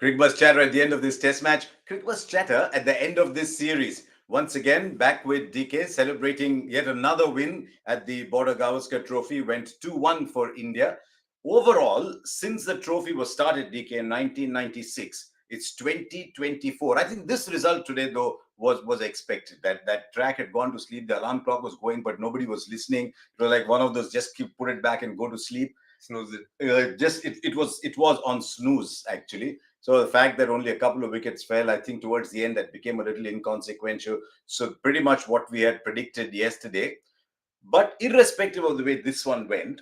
Cricbuzz Chatter at the end of this test match. Cricbuzz Chatter at the end of this series. Once again, back with DK, celebrating yet another win at the Border-Gavaskar Trophy. Went 2-1 for India. Overall, since the trophy was started, DK, in 1996, it's 2024. I think this result today, though, was expected. That track had gone to sleep. The alarm clock was going, but nobody was listening. It was like one of those just keep put it back and go to sleep. Snooze it. It was on snooze actually. So the fact that only a couple of wickets fell, I think towards the end that became a little inconsequential. So pretty much what we had predicted yesterday. But irrespective of the way this one went,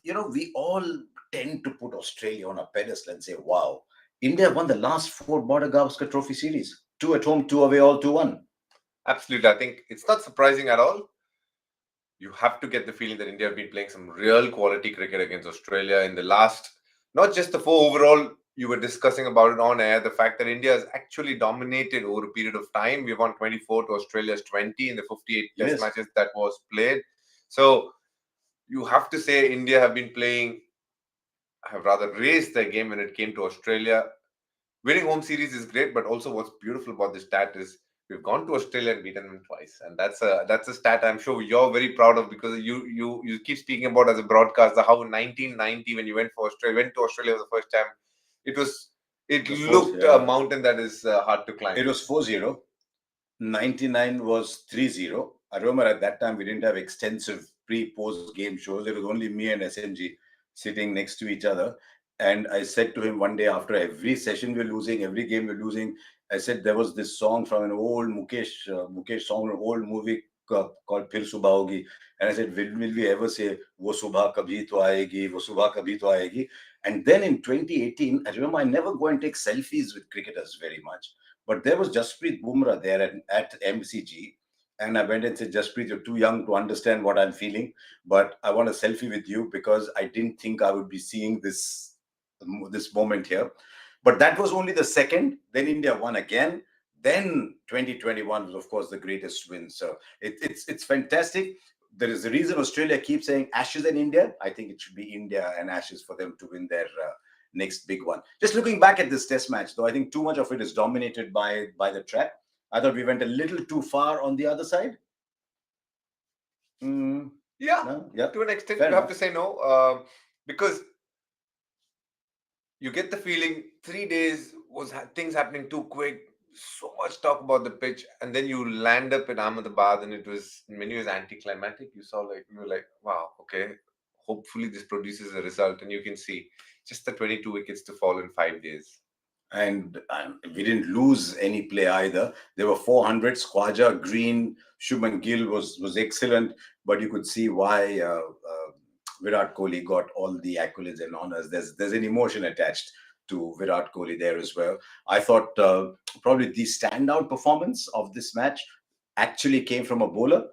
we all tend to put Australia on a pedestal and say, wow, India won the last 4 Border-Gavaskar Trophy series. 2 at home, 2 away, all 2-1. Absolutely. I think it's not surprising at all. You have to get the feeling that India have been playing some real quality cricket against Australia in the last, not just the 4 overall. You were discussing about it on air, the fact that India has actually dominated over a period of time. We won 24 to Australia's 20 in the 58 test matches that was played. So you have to say India have rather raised their game when it came to Australia. Winning home series is great, but also what's beautiful about this stat is we've gone to Australia and beaten them twice, and that's a stat I'm sure you're very proud of, because you keep speaking about as a broadcaster how in 1990 when you went to Australia for the first time, it looked a mountain that is hard to climb. It was 4-0. 99 was 3-0. I remember at that time we didn't have extensive pre-post game shows. It was only me and SMG sitting next to each other. And I said to him one day, after every session we're losing, every game we're losing, I said there was this song from an old Mukesh song, an old movie called Phir Subah Hogi. And I said, will we ever say, Wo Subah Kabhi To Aayegi, Wo Subah Kabhi To Aayegi? And then in 2018, I remember I never go and take selfies with cricketers very much. But there was Jasprit Bumrah there at MCG. And I went and said, Jasprit, you're too young to understand what I'm feeling, but I want a selfie with you because I didn't think I would be seeing this moment here. But that was only the second. Then India won again. Then 2021 was, of course, the greatest win. So it's fantastic. There is a reason Australia keeps saying Ashes and India. I think it should be India and Ashes for them to win their next big one. Just looking back at this test match, though, I think too much of it is dominated by the track. I thought we went a little too far on the other side. To an extent, you have to say no, because you get the feeling 3 days was things happening too quick. So much talk about the pitch, and then you land up in Ahmedabad, and it was in many ways anticlimactic. You were like, wow, okay, hopefully this produces a result, and you can see just the 22 wickets to fall in 5 days. And we didn't lose any play either. There were 400s. Khwaja, Green, Shubman Gill was excellent, but you could see why Virat Kohli got all the accolades and honors. There's an emotion attached to Virat Kohli there as well. I thought probably the standout performance of this match actually came from a bowler,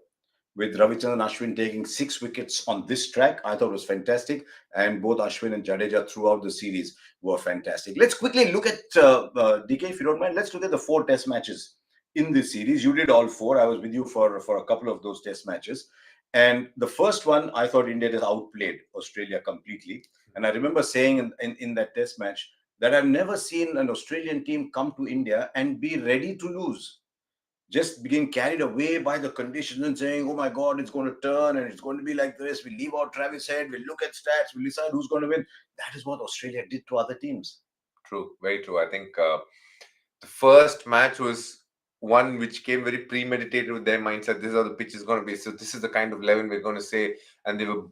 with Ravichandran Ashwin taking 6 wickets on this track. I thought it was fantastic. And both Ashwin and Jadeja throughout the series were fantastic. Let's quickly look at, DK, if you don't mind, let's look at the 4 test matches in this series. You did all 4. I was with you for a couple of those test matches. And the first one, I thought India has outplayed Australia completely. And I remember saying in that test match that I've never seen an Australian team come to India and be ready to lose. Just being carried away by the conditions and saying, oh my God, it's going to turn and it's going to be like this. We leave out Travis Head, we'll look at stats, we'll decide who's going to win. That is what Australia did to other teams. True, very true. I think the first match was one which came very premeditated with their mindset. This is how the pitch is going to be. So this is the kind of 11 we're going to say. And they were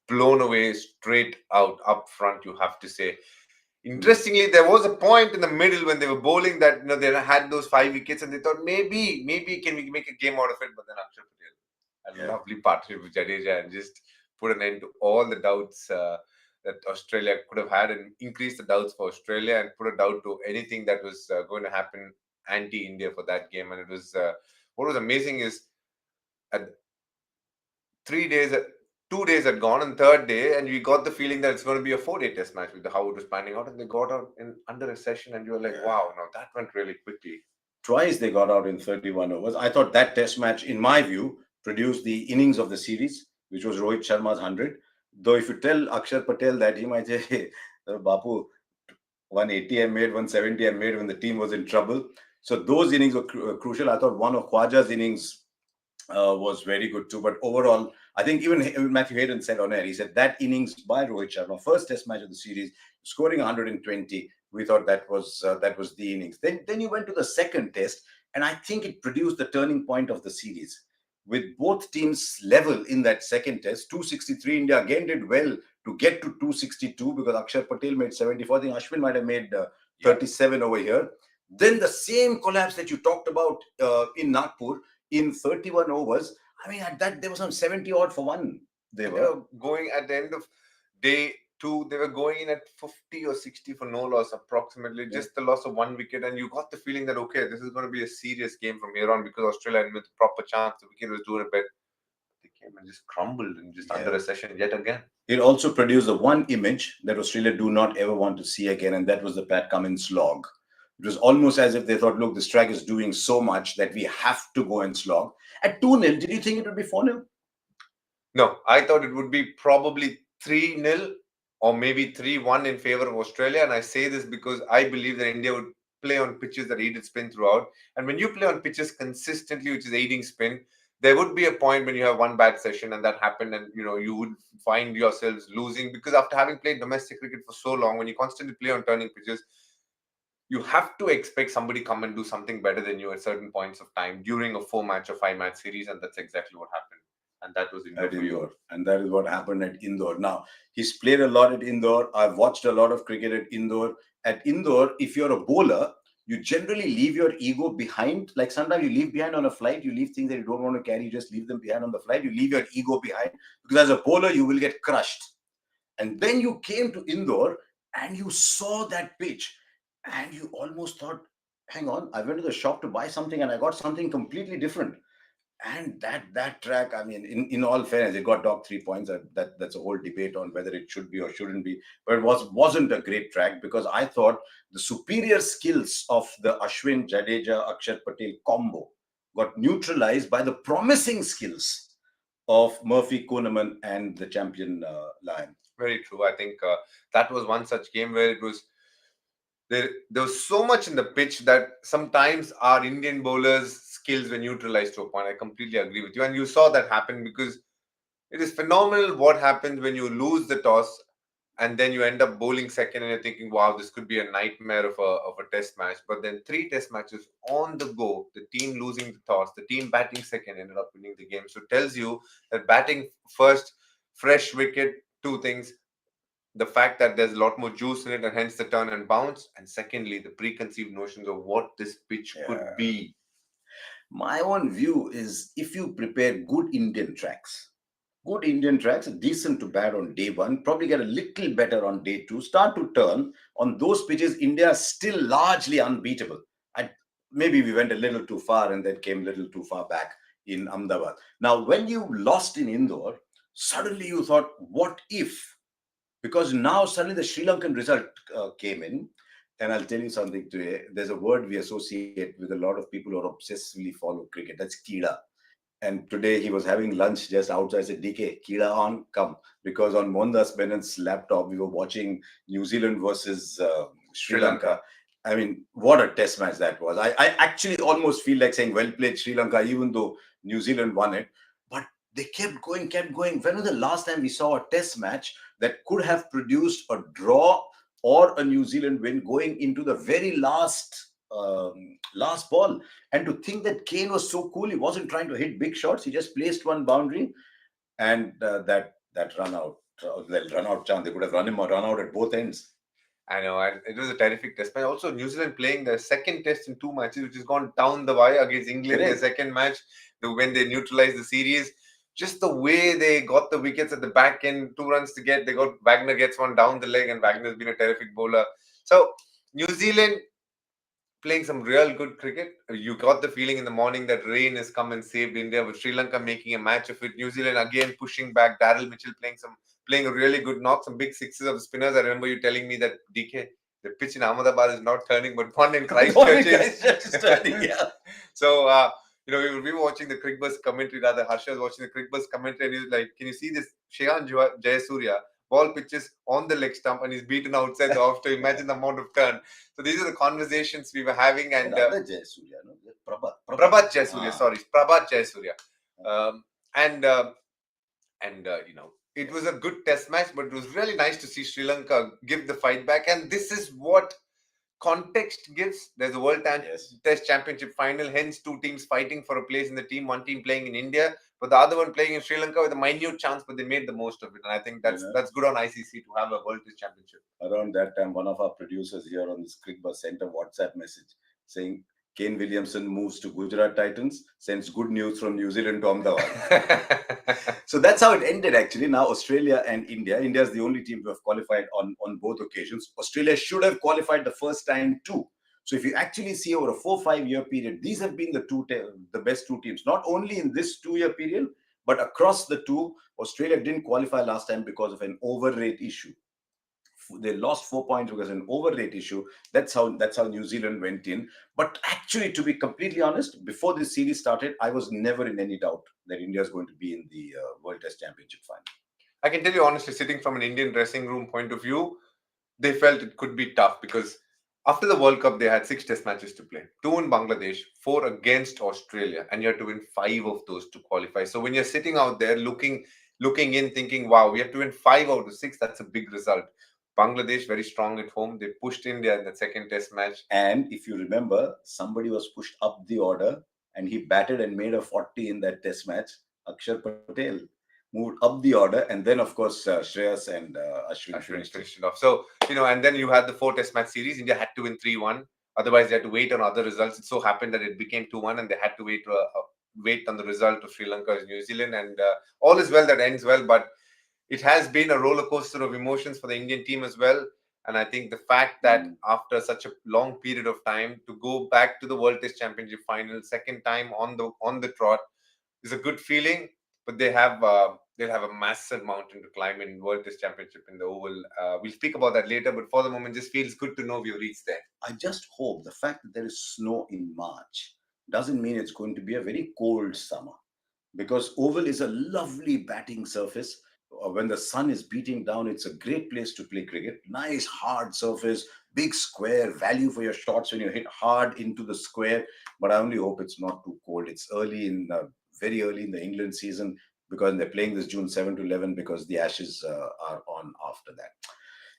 blown away straight out up front, you have to say. Interestingly, there was a point in the middle when they were bowling that they had those 5 wickets and they thought maybe can we make a game out of it. But then Akshar Patel had a lovely partnership with Jadeja and just put an end to all the doubts that Australia could have had, and increase the doubts for Australia and put a doubt to anything that was going to happen anti-India for that game. And it was what was amazing is at 3 days, 2 days had gone, and third day, and we got the feeling that it's going to be a 4-day test match with how it was panning out, and they got out in under a session, and you were like, wow, no, that went really quickly. Twice they got out in 31 overs. I thought that test match, in my view, produced the innings of the series, which was Rohit Sharma's 100. Though if you tell Akshar Patel that, he might say, hey, Bapu, 180 I made, 170 I made when the team was in trouble. So those innings were crucial. I thought one of Khwaja's innings was very good too. But overall, I think even Matthew Hayden said on air, he said that innings by Rohit Sharma, first Test match of the series, scoring 120. We thought that was the innings. Then you went to the second Test, and I think it produced the turning point of the series. With both teams level in that second Test, 263, India again did well to get to 262 because Akshar Patel made 74. I think Ashwin might have made 37 over here. Then the same collapse that you talked about in Nagpur in 31 overs. I mean, at that, there was some 70 odd for one. They were going at the end of day two, they were going in at 50 or 60 for no loss, approximately, just the loss of one wicket. And you got the feeling that, okay, this is going to be a serious game from here on because Australia had with a proper chance. The wicket was doing a bit. They came and just crumbled in just under a session yet again. It also produced the one image that Australia do not ever want to see again, and that was the Pat Cummins slog. It was almost as if they thought, look, this track is doing so much that we have to go and slog. At 2-0, did you think it would be 4-0? No, I thought it would be probably 3-0 or maybe 3-1 in favor of Australia. And I say this because I believe that India would play on pitches that aided spin throughout. And when you play on pitches consistently, which is aiding spin, there would be a point when you have one bad session, and that happened, and you would find yourselves losing because after having played domestic cricket for so long, when you constantly play on turning pitches, you have to expect somebody come and do something better than you at certain points of time during a 4-match or 5-match series, and that's exactly what happened. And that was Indore. And that is what happened at Indore. Now, he's played a lot at Indore. I've watched a lot of cricket at Indore. At Indore, if you're a bowler, you generally leave your ego behind. Like sometimes you leave behind on a flight, you leave things that you don't want to carry, you just leave them behind on the flight. You leave your ego behind because as a bowler, you will get crushed. And then you came to Indore and you saw that pitch and you almost thought, hang on, I went to the shop to buy something and I got something completely different. And that track, I mean, in all fairness, it got docked 3 points. That's a whole debate on whether it should be or shouldn't be. But it wasn't a great track because I thought the superior skills of the Ashwin, Jadeja, Akshar Patel combo got neutralized by the promising skills of Murphy, Koeneman, and the champion Lion. Very true. I think that was one such game where it was there was so much in the pitch that sometimes our Indian bowlers' skills were neutralized to a point. I completely agree with you. And you saw that happen because it is phenomenal what happens when you lose the toss and then you end up bowling second and you're thinking, wow, this could be a nightmare of a test match. But then 3 test matches on the go, the team losing the toss, the team batting second ended up winning the game. So it tells you that batting first, fresh wicket, two things: the fact that there's a lot more juice in it and hence the turn and bounce, and secondly the preconceived notions of what this pitch could be. My own view is if you prepare good Indian tracks, decent to bat on day one, probably get a little better on day two, start to turn on those pitches, India is still largely unbeatable. Maybe we went a little too far and then came a little too far back in Ahmedabad. Now, when you lost in Indore, suddenly you thought, what if? Because now suddenly the Sri Lankan result came in. And I'll tell you something today. There's a word we associate with a lot of people who are obsessively follow cricket. That's Kida. And today he was having lunch just outside. I said, DK, Kida on, come. Because on Mohandas Menon's laptop, we were watching New Zealand versus Sri Lanka. I mean, what a test match that was. I actually almost feel like saying, well played Sri Lanka, even though New Zealand won it. But they kept going, kept going. When was the last time we saw a test match that could have produced a draw or a New Zealand win going into the very last ball? And to think that Kane was so cool, he wasn't trying to hit big shots. He just placed one boundary, and that run out, run out chance. They could have run out at both ends. I know, and it was a terrific test match. Also, New Zealand playing their second test in 2 matches, which has gone down the wire against England in the second match, when they neutralized the series. Just the way they got the wickets at the back end, 2 runs to get. They got Wagner gets one down the leg, and Wagner's been a terrific bowler. So New Zealand playing some real good cricket. You got the feeling in the morning that rain has come and saved India, with Sri Lanka making a match of it. New Zealand again pushing back. Daryl Mitchell playing a really good knock, some big sixes of the spinners. I remember you telling me that, DK, the pitch in Ahmedabad is not turning, but one in Christchurch is turning. Yeah. So we were watching the Cricbuzz commentary. Rather, Harsha was watching the Cricbuzz commentary, and he was like, "Can you see this? Shayan Jayasurya ball pitches on the leg stump and he's beaten outside the off. To imagine the amount of turn. So these are the conversations we were having. And Another Jayasuriya, no? Prabhat Jayasuriya, sorry, Prabhat Jayasuriya. Um, and it was a good test match, but it was really nice to see Sri Lanka give the fight back. And this is what context gives. There's a Test Championship final, hence two teams fighting for a place in the team. One team playing in India, but the other one playing in Sri Lanka with a minute chance, but they made the most of it. And I think that's good on ICC to have a World Test Championship. Around that time, one of our producers here on this Cricbuzz sent a WhatsApp message saying Kane Williamson moves to Gujarat Titans, sends good news from New Zealand to Ahmedabad. So that's how it ended, actually. Now, Australia and India. India is the only team to have qualified on both occasions. Australia should have qualified the first time too. So if you actually see over a 4-5 year period, these have been the best two teams, not only in this 2 year period, but across the two. Australia didn't qualify last time because of an overrate issue. They lost 4 points because of an overrate issue. That's how New Zealand went in. But actually, to be completely honest, before this series started, I was never in any doubt that India is going to be in the World Test Championship final. I can tell you honestly, sitting from an Indian dressing room point of view, they felt it could be tough because after the World Cup, they had 6 test matches to play. 2 in Bangladesh, 4 against Australia, and you had to win 5 of those to qualify. So when you're sitting out there looking in, thinking, wow, we have to win 5 out of 6, that's a big result. Bangladesh very strong at home. They pushed India in the second test match. And if you remember, somebody was pushed up the order and he batted and made a 40 in that test match. Akshar Patel moved up the order, and then of course Shreyas and Ashwin finished it off. So, and then you had the 4 test match series. India had to win 3-1. Otherwise, they had to wait on other results. It so happened that it became 2-1 and they had to wait on the result of Sri Lanka and New Zealand. And all is well that ends well. But it has been a roller coaster of emotions for the Indian team as well. And I think the fact that after such a long period of time to go back to the World Test Championship final, second time on the trot, is a good feeling. But they'll have a massive mountain to climb in World Test Championship in the Oval. We'll speak about that later. But for the moment, just feels good to know we've reached there. I just hope the fact that there is snow in March doesn't mean it's going to be a very cold summer, because Oval is a lovely batting surface. When the sun is beating down, it's a great place to play cricket. Nice hard surface, big square, value for your shots when you hit hard into the square. But I only hope it's not too cold. It's very early in the England season, because they're playing this June 7 to 11 because the Ashes are on after that.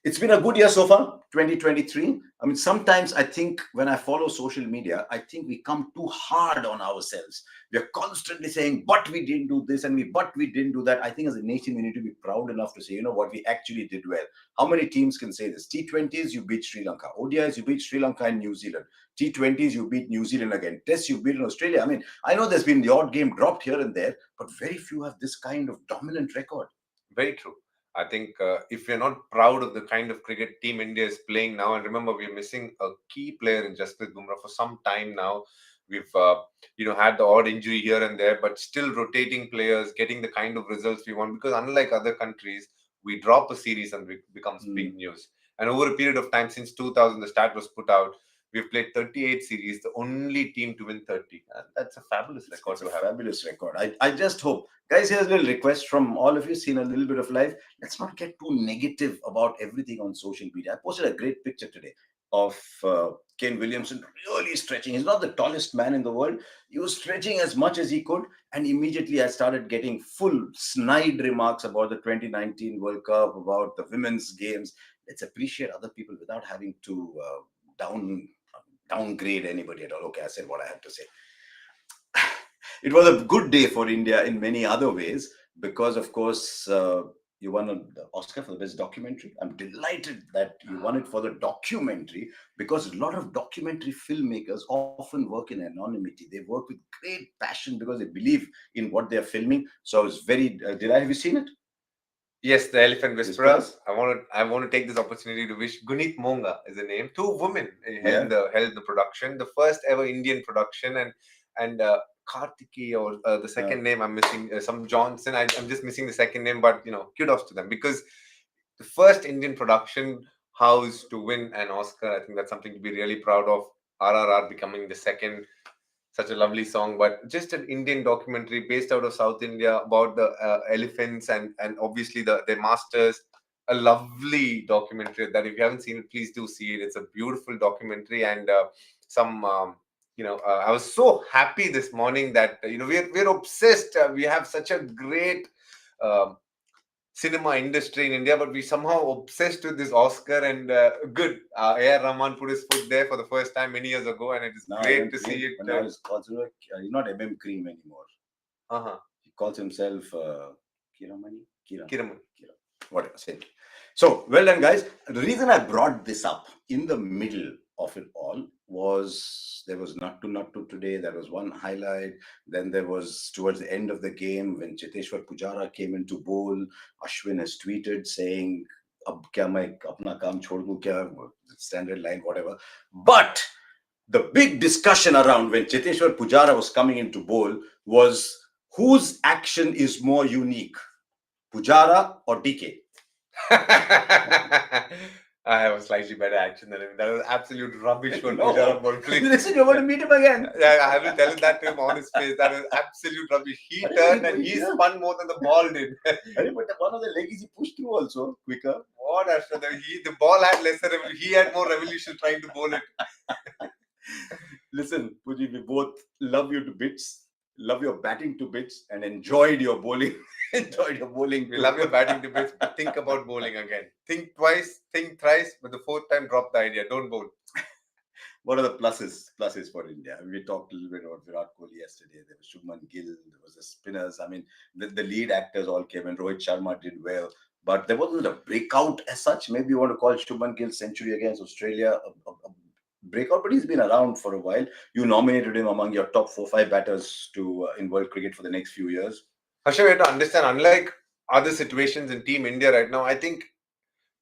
It's been a good year so far, 2023. I mean, sometimes I think when I follow social media, I think we come too hard on ourselves. We are constantly saying, but we didn't do this but we didn't do that. I think as a nation, we need to be proud enough to say, you know what, we actually did well. How many teams can say this? T20s, you beat Sri Lanka. ODIs, you beat Sri Lanka and New Zealand. T20s, you beat New Zealand again. Tests, you beat in Australia. I mean, I know there's been the odd game dropped here and there, but very few have this kind of dominant record. Very true. I think if we're not proud of the kind of cricket team India is playing now, and remember, we're missing a key player in Jasprit Bumrah for some time now. We've had the odd injury here and there, but still rotating players, getting the kind of results we want. Because unlike other countries, we drop a series and it becomes big news. And over a period of time, since 2000, the stat was put out, we've played 38 series, the only team to win 30. And that's a fabulous record to have. Fabulous record. I just hope. Guys, here's a little request from all of you, seen a little bit of life. Let's not get too negative about everything on social media. I posted a great picture today of Kane Williamson really stretching. He's not the tallest man in the world. He was stretching as much as he could. And immediately I started getting full snide remarks about the 2019 World Cup, about the women's games. Let's appreciate other people without having to downgrade anybody at all. Okay, I said what I had to say. It was a good day for India in many other ways, because, of course, you won the Oscar for the best documentary. I'm delighted that you won it for the documentary, because a lot of documentary filmmakers often work in anonymity. They work with great passion because they believe in what they're filming. So I was very delighted. Have you seen it? Yes, the Elephant Whisperers. I want to take this opportunity to wish Gunit Monga is the name. 2 women held the production, the first ever Indian production, and Kartiki, or the second name I'm missing, some Johnson. I'm just missing the second name, but kudos to them, because the first Indian production house to win an Oscar. I think that's something to be really proud of. RRR becoming the second. Such a lovely song, but just an Indian documentary based out of South India about the elephants and obviously their masters. a lovely documentary that if you haven't seen it, please do see it. It's a beautiful documentary, and some I was so happy this morning that we're obsessed. We have such a great um cinema industry in India, but we somehow obsessed with this Oscar. And good, A.R. Rahman put his foot there for the first time many years ago, and it is Now great MM to Cream, see it. but now he's called he's not MM Cream anymore. Uh-huh. He calls himself Kiramani. Kiraman. Whatever. Same. So well done, guys. The reason I brought this up in the middle of it all was there was not to today. There was one highlight. Then there was towards the end of the game when Cheteshwar Pujara came into bowl. Ashwin has tweeted saying, "Ab kya main apna kaam chhod दूं kya?" Standard line, whatever. But the big discussion around when Cheteshwar Pujara was coming into bowl was whose action is more unique, Pujara or DK? I have a slightly better action than him. That was absolute rubbish for No. Pujara ball. Please. Listen, you're going to meet him again. Yeah, I have to tell him that to him on his face. That was absolute rubbish. He turned and he spun more than the ball did. But one of the leggies he pushed through also quicker. What after that? The ball had lesser revolution. He had more revolution trying to bowl it. Listen, Puji, we both love you to bits, love your batting to bits, and enjoyed your bowling. Enjoyed your bowling. We love your batting to bits, but think about bowling again. Think twice, think thrice, but the fourth time drop the idea. Don't bowl. What are the pluses for India? We talked a little bit about Virat Kohli yesterday. There was Shubman Gill, there was the spinners. I mean, the lead actors all came in. Rohit Sharma did well, but there wasn't a breakout as such. Maybe you want to call Shubman Gill's century against Australia a breakout, but he's been around for a while. You nominated him among your top 4-5 batters to in world cricket for the next few years. Harsha, we have to understand, unlike other situations in Team India right now, I think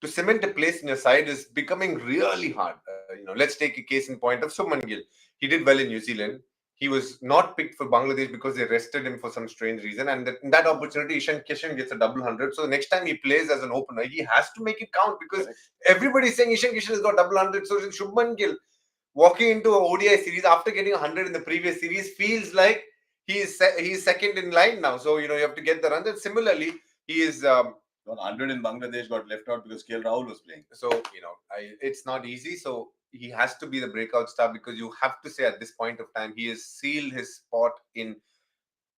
to cement a place in your side is becoming really hard. Let's take a case in point of Shubman Gill. He did well in New Zealand. He was not picked for Bangladesh because they rested him for some strange reason. And in that opportunity, Ishan Kishan gets a double hundred. So the next time he plays as an opener, he has to make it count because everybody's saying Ishan Kishan has got double hundred. So Shubman Gill walking into a ODI series after getting 100 in the previous series feels like he's second in line now. So you have to get the runs. And similarly, he is 100 in Bangladesh got left out because KL Rahul was playing. So it's not easy. So he has to be the breakout star because you have to say at this point of time he has sealed his spot in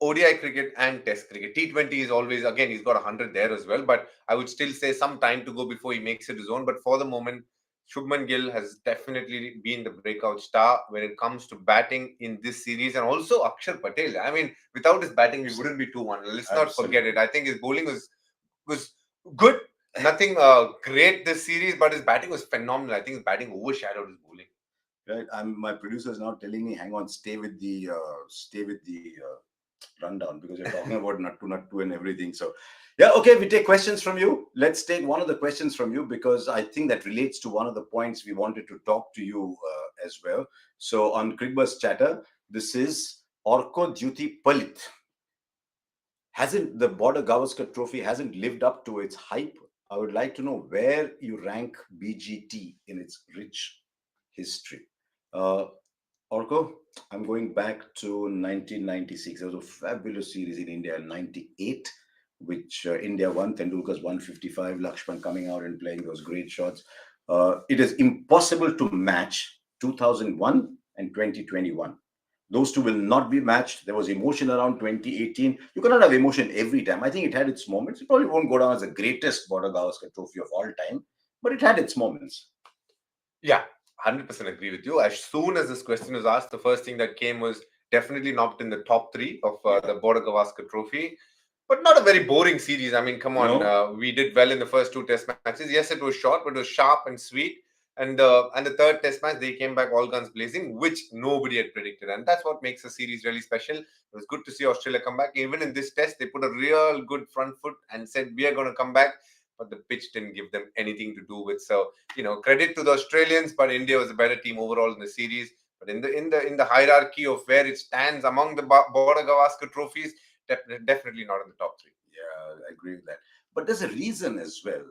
ODI cricket and Test cricket. T20 is always, again, he's got 100 there as well. But I would still say some time to go before he makes it his own. But for the moment, Shubman Gill has definitely been the breakout star when it comes to batting in this series. And also Akshar Patel. I mean, without his batting, we wouldn't be 2-1. Let's not forget it. I think his bowling was good. Nothing great this series, but his batting was phenomenal. I think his batting overshadowed his bowling. Right. My producer is now telling me, hang on, stay with the rundown because you're talking about Nattu and everything. So, yeah, okay, we take questions from you. Let's take one of the questions from you because I think that relates to one of the points we wanted to talk to you as well. So, on Cricbuzz Chatter, this is Orko Duty Palit. Hasn't the Border-Gavaskar Trophy hasn't lived up to its hype? I would like to know where you rank BGT in its rich history. Orko, I'm going back to 1996. There was a fabulous series in India in 98, which India won. Tendulkar's 155, Lakshman coming out and playing those great shots. It is impossible to match 2001 and 2021. Those two will not be matched. There was emotion around 2018. You cannot have emotion every time. I think it had its moments. It probably won't go down as the greatest Border-Gavaskar Trophy of all time, but it had its moments. Yeah, 100% agree with you. As soon as this question was asked, the first thing that came was definitely not in the top 3 of the Border-Gavaskar Trophy. But not a very boring series. I mean, come on. No. We did well in the first 2 test matches. Yes, it was short, but it was sharp and sweet. And the third test match, they came back all guns blazing, which nobody had predicted. And that's what makes the series really special. It was good to see Australia come back. Even in this test, they put a real good front foot and said, we are going to come back. But the pitch didn't give them anything to do with. So, credit to the Australians, but India was a better team overall in the series. But in the hierarchy of where it stands among the Border-Gavaskar trophies, definitely not in the top 3. Yeah, I agree with that. But there's a reason as well,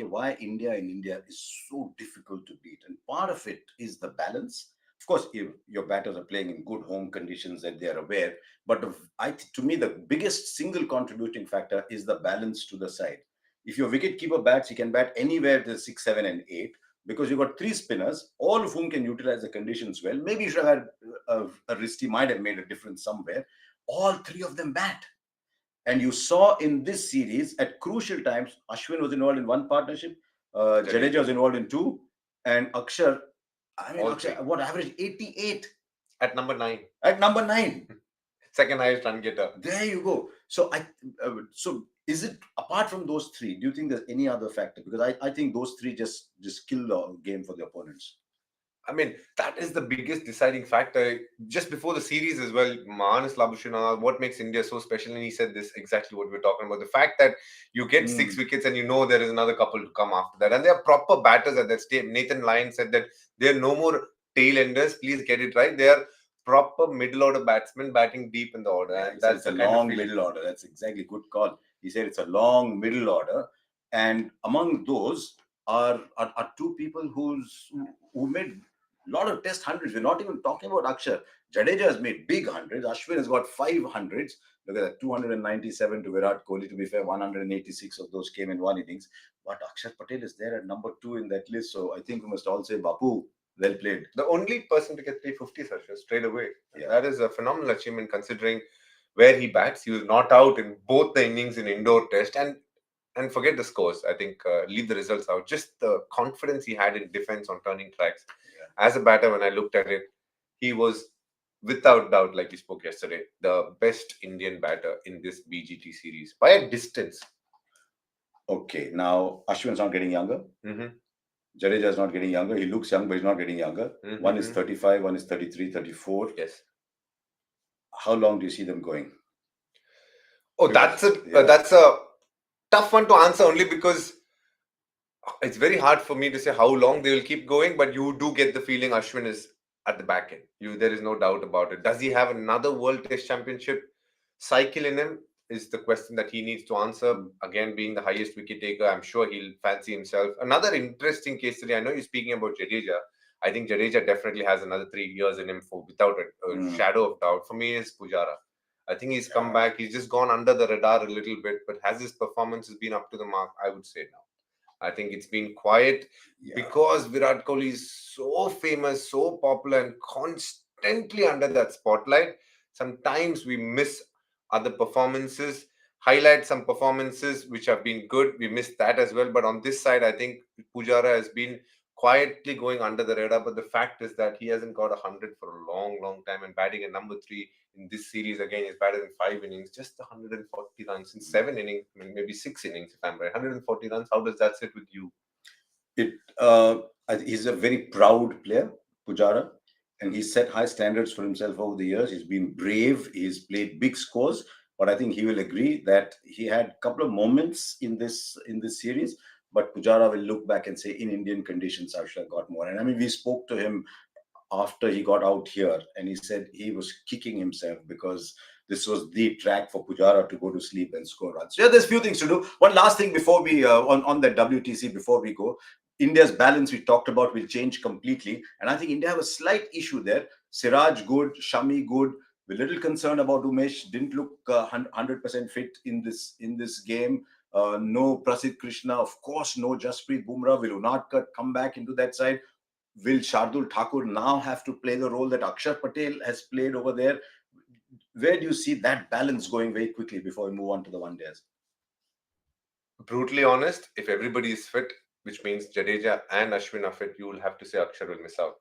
why India in India is so difficult to beat. And part of it is the balance. Of course, if your batters are playing in good home conditions that they are aware. But to me, the biggest single contributing factor is the balance to the side. If your wicketkeeper bats, he can bat anywhere to 6, 7, and 8 because you've got three spinners, all of whom can utilize the conditions well. Maybe you should have had a wrist, he might have made a difference somewhere. All three of them bat. And you saw in this series at crucial times, Ashwin was involved in one partnership, Jadeja was involved in two, and Akshar, Akshar, what average? 88 at number 9. At number 9. Second highest run getter. There you go. So so is it, apart from those three, do you think there's any other factor? Because I think those three just kill the game for the opponents. I mean, that is the biggest deciding factor. Just before the series as well, Manas Labuschagne, what makes India so special? And he said this exactly what we're talking about. The fact that you get 6 wickets and you know there is another couple to come after that. And they are proper batters at that stage. Nathan Lyon said that there are no more tail enders. Please get it right. They are proper middle order batsmen batting deep in the order. And that's a long middle order. That's exactly good call. He said it's a long middle order. And among those are two people who made a lot of test hundreds. We're not even talking about Akshar. Jadeja has made big hundreds. Ashwin has got 5 hundreds. Look at that, 297 to Virat Kohli. To be fair, 186 of those came in one innings. But Akshar Patel is there at number 2 in that list. So I think we must all say, Bapu, well played. The only person to get 350 straight away. Yeah. That is a phenomenal achievement considering where he bats. He was not out in both the innings in indoor test. And forget the scores. I think leave the results out. Just the confidence he had in defense on turning tracks. Yeah. As a batter, when I looked at it, he was without doubt, like we spoke yesterday, the best Indian batter in this BGT series by a distance. Okay, now Ashwin's not getting younger. Jadeja is not getting younger. He looks young, but he's not getting younger. One is 35, one is 33, 34. Yes. How long do you see them going? Oh, that's a tough one to answer, only because it's very hard for me to say how long they will keep going, but you do get the feeling Ashwin is at the back end. There is no doubt about it. Does he have another World Test Championship cycle in him? Is the question that he needs to answer. Again, being the highest wicket taker, I'm sure he'll fancy himself. Another interesting case study, I know you're speaking about Jadeja. I think Jadeja definitely has another 3 years in him without a shadow of doubt. For me, is Pujara. I think he's come back. He's just gone under the radar a little bit, but has his performances been up to the mark? I would say no. I think it's been quiet because Virat Kohli is so famous, so popular, and constantly under that spotlight. Sometimes we miss other performances, highlight some performances which have been good. We missed that as well. But on this side, I think Pujara has been quietly going under the radar. But the fact is that he hasn't got 100 for a long, long time. And batting at number 3 in this series, again, he's batted in 5 innings, just 140 runs in 7 innings, maybe 6 innings, if I'm right. 140 runs. How does that sit with you? He's a very proud player, Pujara. And he's set high standards for himself over the years. He's been brave. He's played big scores. But I think he will agree that he had a couple of moments in this series. But Pujara will look back and say, in Indian conditions, I should have got more. And I mean, we spoke to him after he got out here, and he said he was kicking himself because this was the track for Pujara to go to sleep and score runs. So, there's a few things to do. One last thing before we on that WTC before we go. India's balance we talked about will change completely, and I think India have a slight issue there. Siraj good, Shami good. We're a little concerned about Umesh. Didn't look 100% fit in this game. No Prasidh Krishna, of course. No Jasprit Bumrah. Will Unadkat come back into that side? Will Shardul Thakur now have to play the role that Akshar Patel has played over there? Where do you see that balance going very quickly before we move on to the one days? Brutally honest, if everybody is fit, which means Jadeja and Ashwin are fit, you will have to say Akshar will miss out.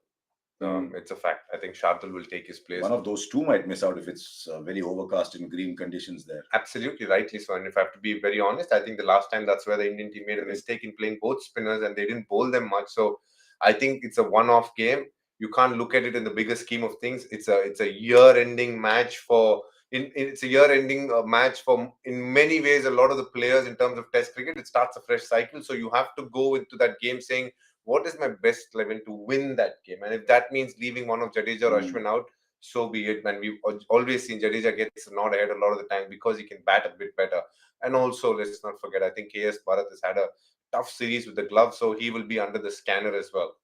It's a fact. I think Shardul will take his place. One of those two might miss out if it's very overcast in green conditions there. Absolutely, rightly so. And if I have to be very honest, I think the last time that's where the Indian team made a mistake in playing both spinners and they didn't bowl them much. So I think it's a one-off game. You can't look at it in the bigger scheme of things. It's a year-ending match for... It's a year-ending match for, in many ways, a lot of the players in terms of Test cricket. It starts a fresh cycle. So you have to go into that game saying, what is my best 11 to win that game? And if that means leaving one of Jadeja or Ashwin out, so be it. And we've always seen Jadeja gets a nod ahead a lot of the time because he can bat a bit better. And also, let's not forget, I think KS Bharat has had a tough series with the glove, so he will be under the scanner as well.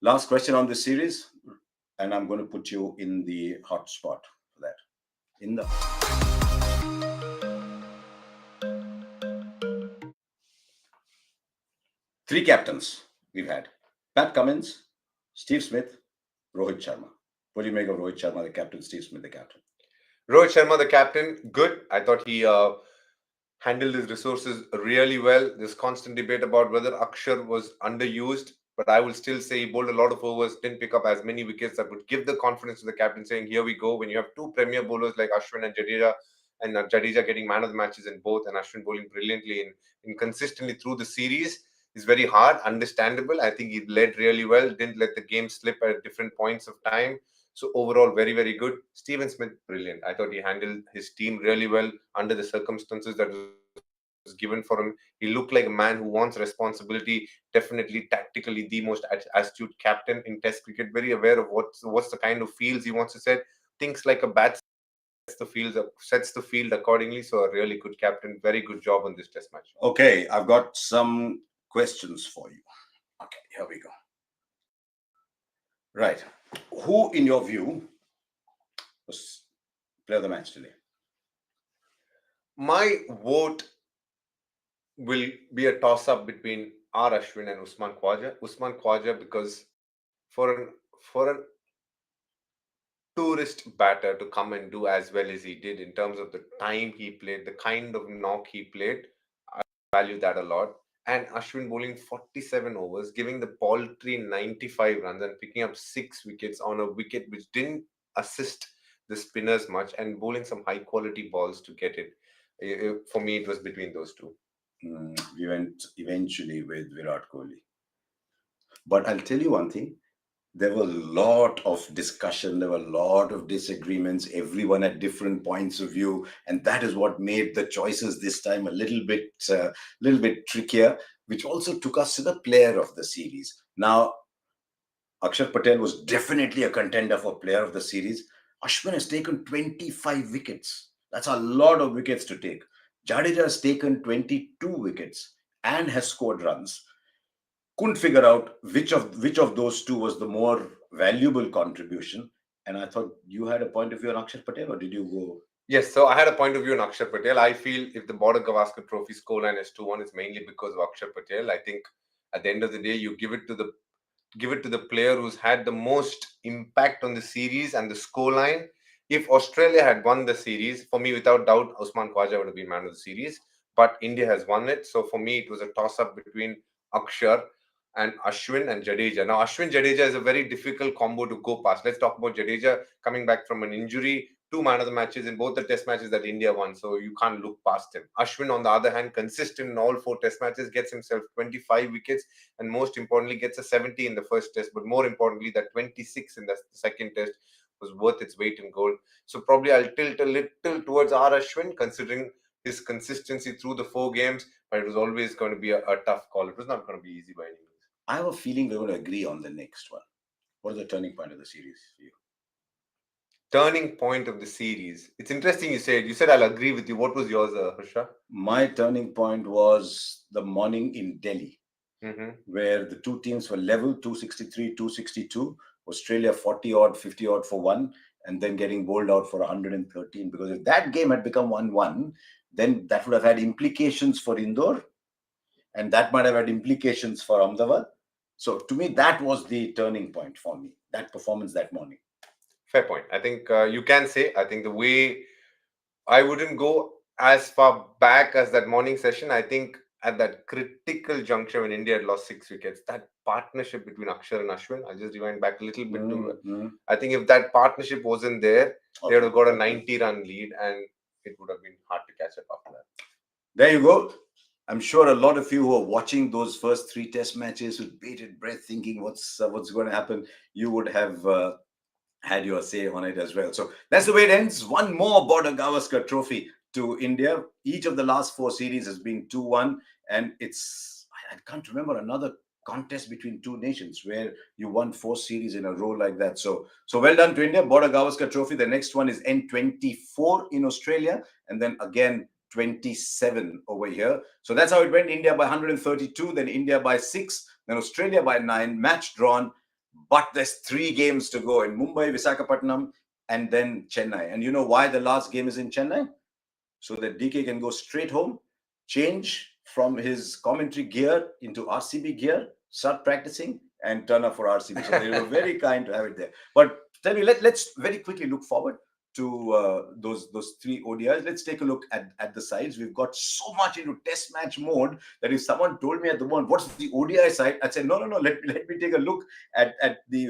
Last question on this series, and I'm going to put you in the hot spot for that. Three captains we've had: Pat Cummins, Steve Smith, Rohit Sharma. What do you make of Rohit Sharma, the captain, Steve Smith, the captain? Rohit Sharma, the captain, good. I thought he handled his resources really well. There's constant debate about whether Akshar was underused, but I will still say he bowled a lot of overs, didn't pick up as many wickets that would give the confidence to the captain, saying, "Here we go." When you have two premier bowlers like Ashwin and Jadeja getting man of the matches in both, and Ashwin bowling brilliantly in consistently through the series is very hard, understandable. I think he led really well, didn't let the game slip at different points of time. So overall, very, very good. Steven Smith, brilliant. I thought he handled his team really well under the circumstances that was given for him. He looked like a man who wants responsibility, definitely tactically the most astute captain in Test cricket, very aware of what's the kind of fields he wants to set. Thinks like a batsman, sets the field accordingly. So a really good captain, very good job on this Test match. Okay, I've got some questions for you. Okay, here we go. Right. Who, in your view, was player of the match today? My vote will be a toss-up between R. Ashwin and Usman Khwaja. Usman Khwaja, because for an tourist batter to come and do as well as he did in terms of the time he played, the kind of knock he played, I value that a lot. And Ashwin bowling 47 overs, giving the paltry 95 runs and picking up 6 wickets on a wicket which didn't assist the spinners much, and bowling some high quality balls to get it. For me, it was between those two. We went eventually with Virat Kohli. But I'll tell you one thing. There were a lot of discussion. There were a lot of disagreements. Everyone had different points of view, and that is what made the choices this time a little bit trickier. Which also took us to the player of the series. Now, Akshar Patel was definitely a contender for player of the series. Ashwin has taken 25 wickets. That's a lot of wickets to take. Jadeja has taken 22 wickets and has scored runs. Couldn't figure out which of those two was the more valuable contribution. And I thought you had a point of view on Akshar Patel, or did you go? Yes, so I had a point of view on Akshar Patel. I feel if the Border-Gavaskar Trophy scoreline is 2-1, it's mainly because of Akshar Patel. I think at the end of the day, you give it to the player who's had the most impact on the series and the scoreline. If Australia had won the series, for me, without doubt, Usman Khwaja would have been man of the series. But India has won it. So for me, it was a toss-up between Akshar and Ashwin and Jadeja. Now, Ashwin Jadeja is a very difficult combo to go past. Let's talk about Jadeja coming back from an injury, two man of the matches in both the Test matches that India won. So you can't look past him. Ashwin, on the other hand, consistent in all 4 Test matches, gets himself 25 wickets, and most importantly, gets a 70 in the first Test. But more importantly, that 26 in the second Test was worth its weight in gold. So probably I'll tilt a little towards R. Ashwin, considering his consistency through the 4 games. But it was always going to be a tough call. It was not going to be easy by any means. I have a feeling we're going to agree on the next one. What is the turning point of the series for you? Turning point of the series. It's interesting you said. You said I'll agree with you. What was yours, Harsha? My turning point was the morning in Delhi, where the two teams were level, 263, 262. Australia 40 odd, 50 odd for one, and then getting bowled out for 113. Because if that game had become 1-1, then that would have had implications for Indore, and that might have had implications for Ahmedabad. So to me, that was the turning point for me, that performance that morning. Fair point. I think you can say, I think the way I wouldn't go as far back as that morning session. I think at that critical juncture when India had lost 6 wickets, that partnership between Akshar and Ashwin, I'll just rewind back a little bit to, I think if that partnership wasn't there, they would have got a 90-run lead, and it would have been hard to catch up after that. There you go. I'm sure a lot of you who are watching those first 3 Test matches with bated breath, thinking what's going to happen, you would have had your say on it as well. So that's the way it ends. One more Border-Gavaskar Trophy to India. Each of the last 4 series has been 2-1, and I can't remember another contest between two nations where you won 4 series in a row like that. So well done to India. Border-Gavaskar Trophy. The next one is N24 in Australia, and then again 27 over here. So that's how it went. India by 132, then India by 6, then Australia by 9, match drawn. But there's 3 games to go in Mumbai, Visakhapatnam, and then Chennai. And you know why the last game is in Chennai? So that DK can go straight home, change from his commentary gear into RCB gear, start practicing, and turn up for RCB. So they were very kind to have it there. But tell me, let's very quickly look forward to those three ODIs. Let's take a look at the sides. We've got so much into test match mode that if someone told me at the moment, what's the ODI side? I'd say, no, let me take a look at the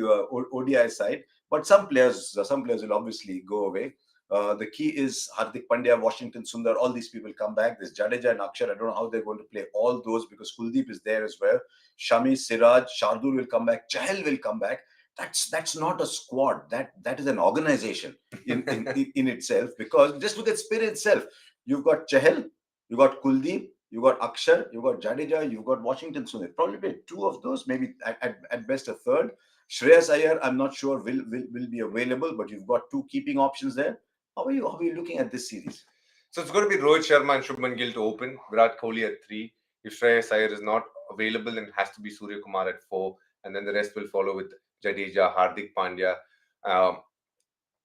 ODI side. But some players will obviously go away. The key is Hardik Pandya, Washington Sundar, all these people come back. There's Jadeja and Akshar. I don't know how they're going to play all those because Kuldeep is there as well. Shami, Siraj, Shardul will come back. Chahal will come back. That's not a squad. That is an organization in itself. Because just look at Spirit itself. You've got Chahal, you've got Kuldeep, you've got Akshar, you've got Jadeja, you've got Washington Sundar. Probably two of those, maybe at best a third. Shreyas Iyer, I'm not sure will be available, but you've got two keeping options there. How are you looking at this series? So it's going to be Rohit Sharma and Shubman Gill to open, Virat Kohli at 3. If Shreyas Iyer is not available, then it has to be Surya Kumar at 4. And then the rest will follow with Jadeja, Hardik Pandya.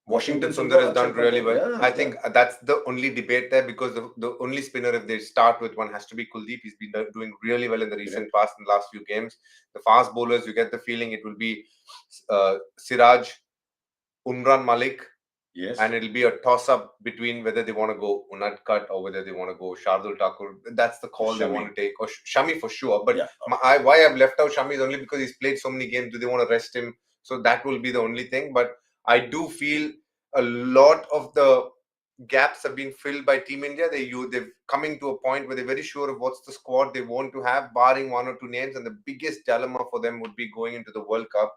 Washington Sundar has done really well. Yeah, I think that's the only debate there because the only spinner, if they start with one, has to be Kuldeep. He's been doing really well in the recent past in the last few games. The fast bowlers, you get the feeling it will be Siraj, Umran Malik. Yes. And it'll be a toss-up between whether they want to go Unadkat or whether they want to go Shardul Thakur. That's the call they want to take. Or Shami for sure. But why I've left out Shami is only because he's played so many games. Do they want to rest him? So that will be the only thing. But I do feel a lot of the gaps have been filled by Team India. They're coming to a point where they're very sure of what's the squad they want to have, barring one or two names. And the biggest dilemma for them would be going into the World Cup.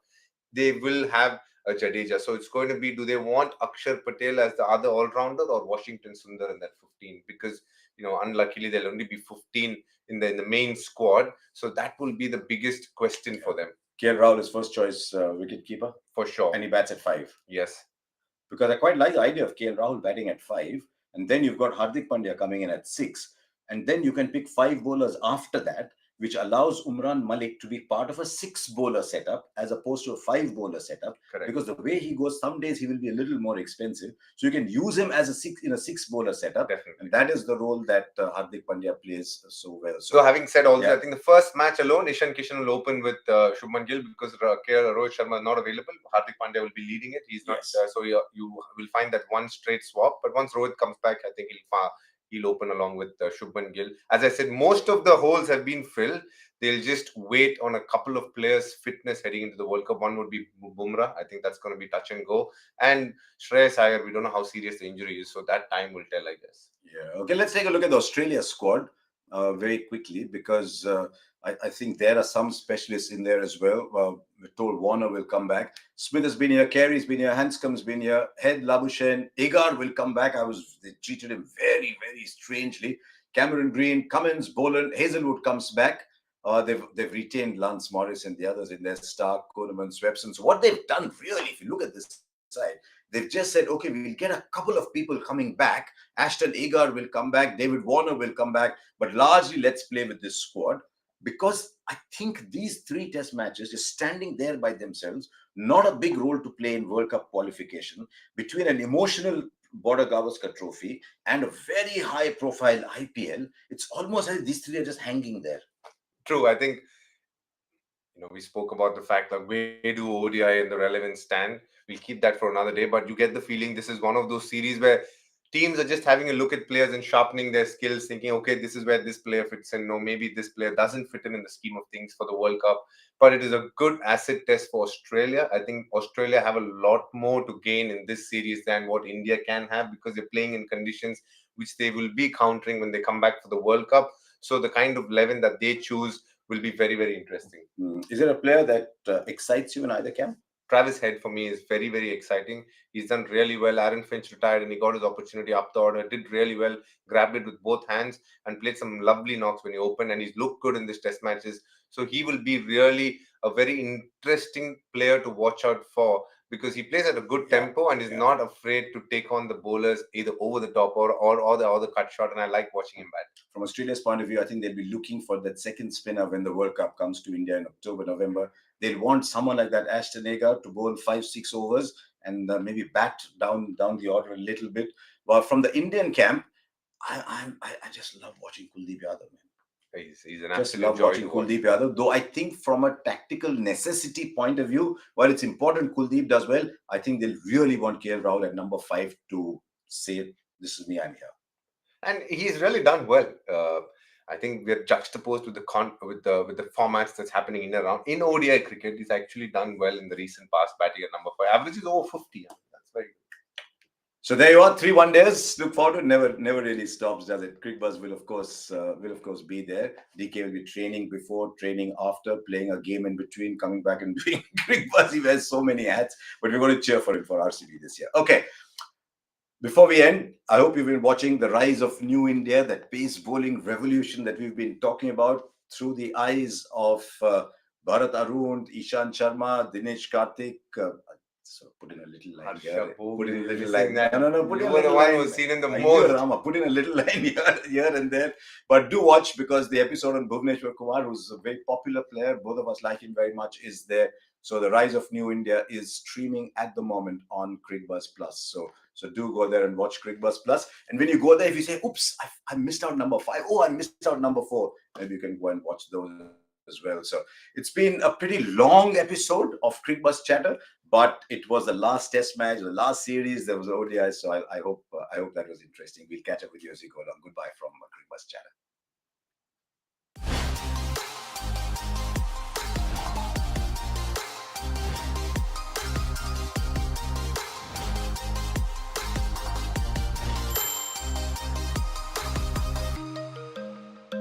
They will have a Jadeja. So it's going to be, do they want Akshar Patel as the other all-rounder or Washington Sundar in that 15? Because, unluckily, there'll only be 15 in the main squad. So that will be the biggest question for them. KL Rahul is first choice wicketkeeper. For sure. And he bats at 5. Yes. Because I quite like the idea of KL Rahul batting at 5. And then you've got Hardik Pandya coming in at 6. And then you can pick 5 bowlers after that, which allows Umran Malik to be part of a 6-bowler setup as opposed to a 5-bowler setup. Correct. Because the way he goes, some days he will be a little more expensive. So you can use him as a 6-bowler setuup. Definitely. And that is the role that Hardik Pandya plays so well. So having said all that, I think the first match alone, Ishan Kishan will open with Shubman Gill because Rohit Sharma is not available. Hardik Pandya will be leading it. He's not. So you will find that one straight swap. But once Rohit comes back, I think he'll open along with Shubman Gill. As I said, most of the holes have been filled. They'll just wait on a couple of players' fitness heading into the World Cup. One would be Bumrah. I think that's going to be touch and go. And Shreyas Iyer, we don't know how serious the injury is. So that time will tell, I guess. Yeah. Okay, let's take a look at the Australia squad very quickly because I think there are some specialists in there as well. We're told Warner will come back. Smith has been here. Carey's been here. Hanscom's been here. Head, Labuschagne. Agar will come back. They treated him very, very strangely. Cameron Green, Cummins, Boland, Hazelwood comes back. They've retained Lance Morris and the others in their Stark, Koeman, Swepson. So what they've done really, if you look at this side, they've just said, okay, we'll get a couple of people coming back. Ashton Agar will come back. David Warner will come back. But largely, let's play with this squad. Because I think these 3 test matches, just standing there by themselves, not a big role to play in World Cup qualification, between an emotional Border-Gavaskar Trophy and a very high-profile IPL, it's almost like these 3 are just hanging there. True. I think, we spoke about the fact that where do ODI and the relevance stand. We'll keep that for another day. But you get the feeling this is one of those series where teams are just having a look at players and sharpening their skills, thinking, okay, this is where this player fits in. No, maybe this player doesn't fit in the scheme of things for the World Cup. But it is a good acid test for Australia. I think Australia have a lot more to gain in this series than what India can have because they're playing in conditions which they will be countering when they come back for the World Cup. So the kind of 11 that they choose will be very, very interesting. Is there a player that excites you in either camp? Travis Head for me is very, very exciting. He's done really well. Aaron Finch retired and he got his opportunity up the order, did really well, grabbed it with both hands and played some lovely knocks when he opened, and he's looked good in this test matches. So he will be really a very interesting player to watch out for because he plays at a good tempo and is not afraid to take on the bowlers either over the top or the cut shot, and I like watching him bat. From Australia's point of view, I think they'll be looking for that second spinner when the World Cup comes to India in October, November. They'll want someone like that Ashton Agar to bowl 5-6 overs and maybe bat down the order a little bit. But from the Indian camp, I just love watching Kuldeep Yadav, man. He's an Just absolute love joy to watching watch. Kuldeep Yadav. Though I think from a tactical necessity point of view, while it's important Kuldeep does well, I think they'll really want KL Rahul at number 5 to say, "This is me, I'm here." And he's really done well. I think we're juxtaposed with the formats that's happening in and around in ODI cricket. He's actually done well in the recent past, batting at number 5. Average is over 50. That's very good. So there you are, 3 1 days. Look forward to it. Never really stops, does it? Cricbuzz will of course be there. DK will be training before, training after, playing a game in between, coming back and doing Cricbuzz. He wears so many hats, but we're going to cheer for him for RCB this year. Okay. Before we end, I hope you've been watching the rise of New India, that pace bowling revolution that we've been talking about through the eyes of Bharat Arun, Ishan Sharma, Dinesh Karthik. So put in a little line Harsha here. Put in a Bhogle, little missing line. that. No. Put in You a were the little one line. who was seen in the I knew most. it, Rama. Put in a little line here and there. But do watch, because the episode on Bhuvneshwar Kumar, who's a very popular player, both of us like him very much, is there. So the rise of New India is streaming at the moment on Cricbuzz Plus. So do go there and watch Cricbuzz Plus. And when you go there, if you say, "Oops, I missed out number 5. Oh, I missed out number 4," maybe you can go and watch those as well. So it's been a pretty long episode of Cricbuzz Chatter, but it was the last Test match, the last series. There was ODI, so I hope that was interesting. We'll catch up with you as we go along. Goodbye from Cricbuzz Chatter.